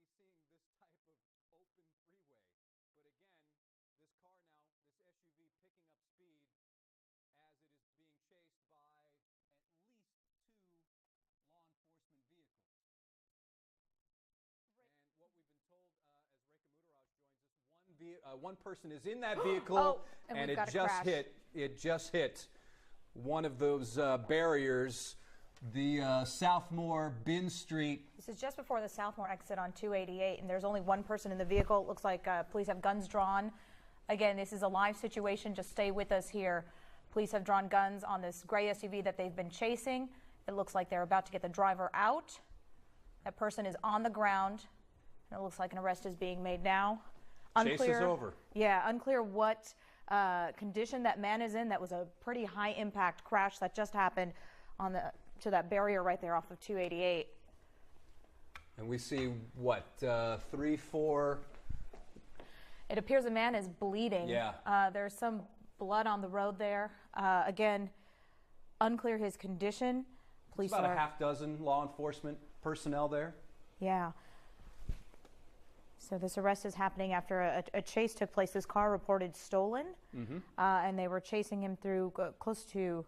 be seeing this type of open freeway. But again, this car now, this SUV picking up speed as it is being chased by at least 2 law enforcement vehicles. And what we've been told, as Reka Mudaraj joins us, one person is in that vehicle, and it just hit one of those barriers. The Southmore Bin Street. This is just before the Southmore exit on 288, and there's only one person in the vehicle. It looks like police have guns drawn. Again, this is a live situation. Just stay with us here. Police have drawn guns on this gray SUV that they've been chasing. It looks like they're about to get the driver out. That person is on the ground, and it looks like an arrest is being made now. Unclear, chase is over. Yeah, unclear what condition that man is in. That was a pretty high impact crash that just happened on to that barrier right there off of 288. And we see, what, 3, 4? It appears a man is bleeding. Yeah. There's some blood on the road there. Again, unclear his condition. Police about a half dozen law enforcement personnel there. Yeah. So this arrest is happening after a chase took place. This car reported stolen, and they were chasing him through close to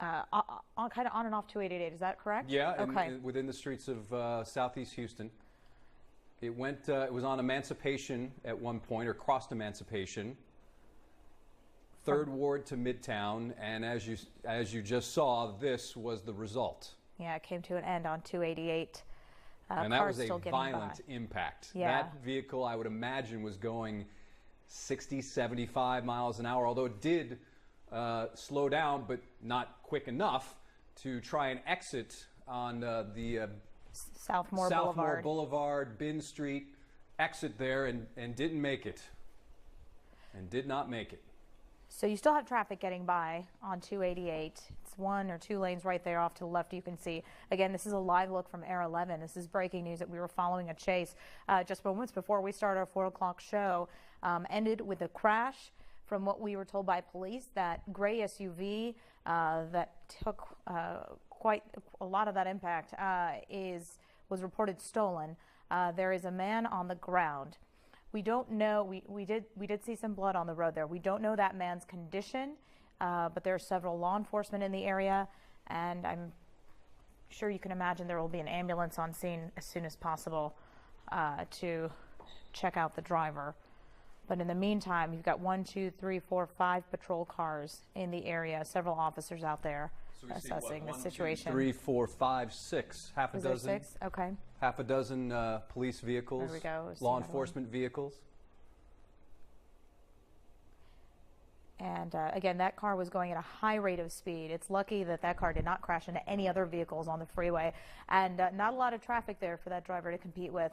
kind of on and off 288, is that correct? Yeah, okay. Within the streets of southeast Houston. It was on Emancipation at one point, or crossed Emancipation. 3rd Ward to Midtown, and as you just saw, this was the result. Yeah, it came to an end on 288. And that was a violent impact. Yeah. That vehicle, I would imagine, was going 60, 75 miles an hour, although it did slow down, but not quick enough to try and exit on the Southmore Boulevard, Bin Street exit there, and didn't make it. And did not make it. So you still have traffic getting by on 288. It's 1 or 2 lanes right there off to the left. You can see, again, this is a live look from Air 11. This is breaking news that we were following a chase just moments before we start our 4 o'clock show. Ended with a crash. From what we were told by police, that gray SUV that took quite a lot of that impact was reported stolen. There is a man on the ground. We don't know. We did see some blood on the road there. We don't know that man's condition, but there are several law enforcement in the area, and I'm sure you can imagine there will be an ambulance on scene as soon as possible to check out the driver. But in the meantime, you've got 1, 2, 3, 4, 5 patrol cars in the area, several officers out there assessing the situation. 1, 2, 3, 4, 5, 6, half a dozen. Is there 6? Okay. Half a dozen police vehicles, there we go. law enforcement vehicles. And again, that car was going at a high rate of speed. It's lucky that that car did not crash into any other vehicles on the freeway, and not a lot of traffic there for that driver to compete with.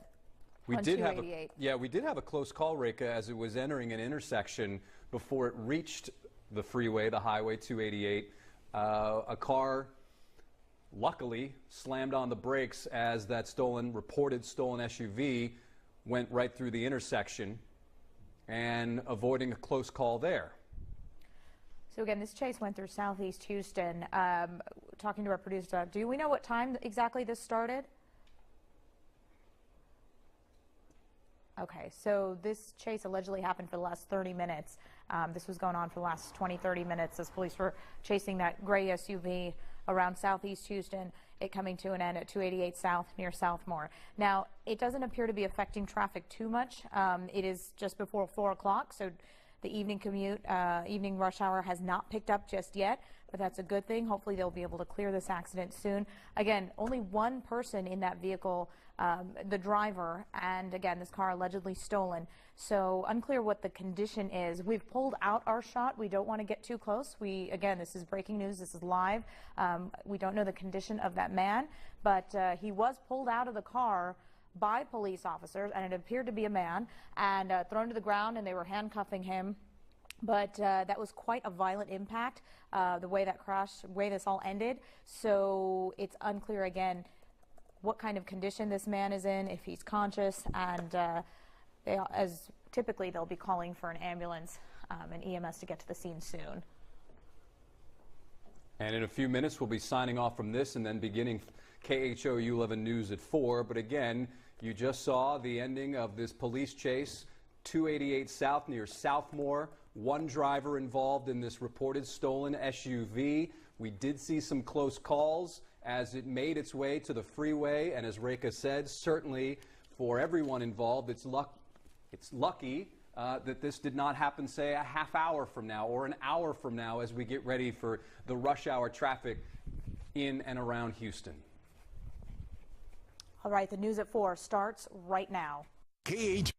We did have a close call, Reka, as it was entering an intersection before it reached the freeway, the highway 288. A car, luckily, slammed on the brakes as that reported stolen SUV went right through the intersection, and avoiding a close call there. So again, this chase went through southeast Houston. Talking to our producer, do we know what time exactly this started? Okay, so this chase allegedly happened for the last 30 minutes. This was going on for the last 20, 30 minutes as police were chasing that gray SUV around southeast Houston, it coming to an end at 288 South near Southmore. Now, it doesn't appear to be affecting traffic too much. It is just before 4 o'clock, so the evening commute, evening rush hour has not picked up just yet, but that's a good thing. Hopefully they'll be able to clear this accident soon. Again, only one person in that vehicle, the driver, and again, this car allegedly stolen. So unclear what the condition is. We've pulled out our shot. We don't want to get too close. Again, this is breaking news. This is live. We don't know the condition of that man, but he was pulled out of the car by police officers, and it appeared to be a man, and thrown to the ground, and they were handcuffing him. But that was quite a violent impact, the way that crashed, the way this all ended. So it's unclear again what kind of condition this man is in, if he's conscious, and as typically they'll be calling for an ambulance and EMS to get to the scene soon. And in a few minutes, we'll be signing off from this and then beginning KHOU 11 News at 4. But again, You just saw the ending of this police chase, 288 South near Southmore. One driver involved in this reported stolen SUV. We did see some close calls as it made its way to the freeway, and as Rekha said, certainly for everyone involved, it's lucky that this did not happen, say, a half hour from now or an hour from now as we get ready for the rush hour traffic in and around Houston. All right, the news at 4 starts right now. KH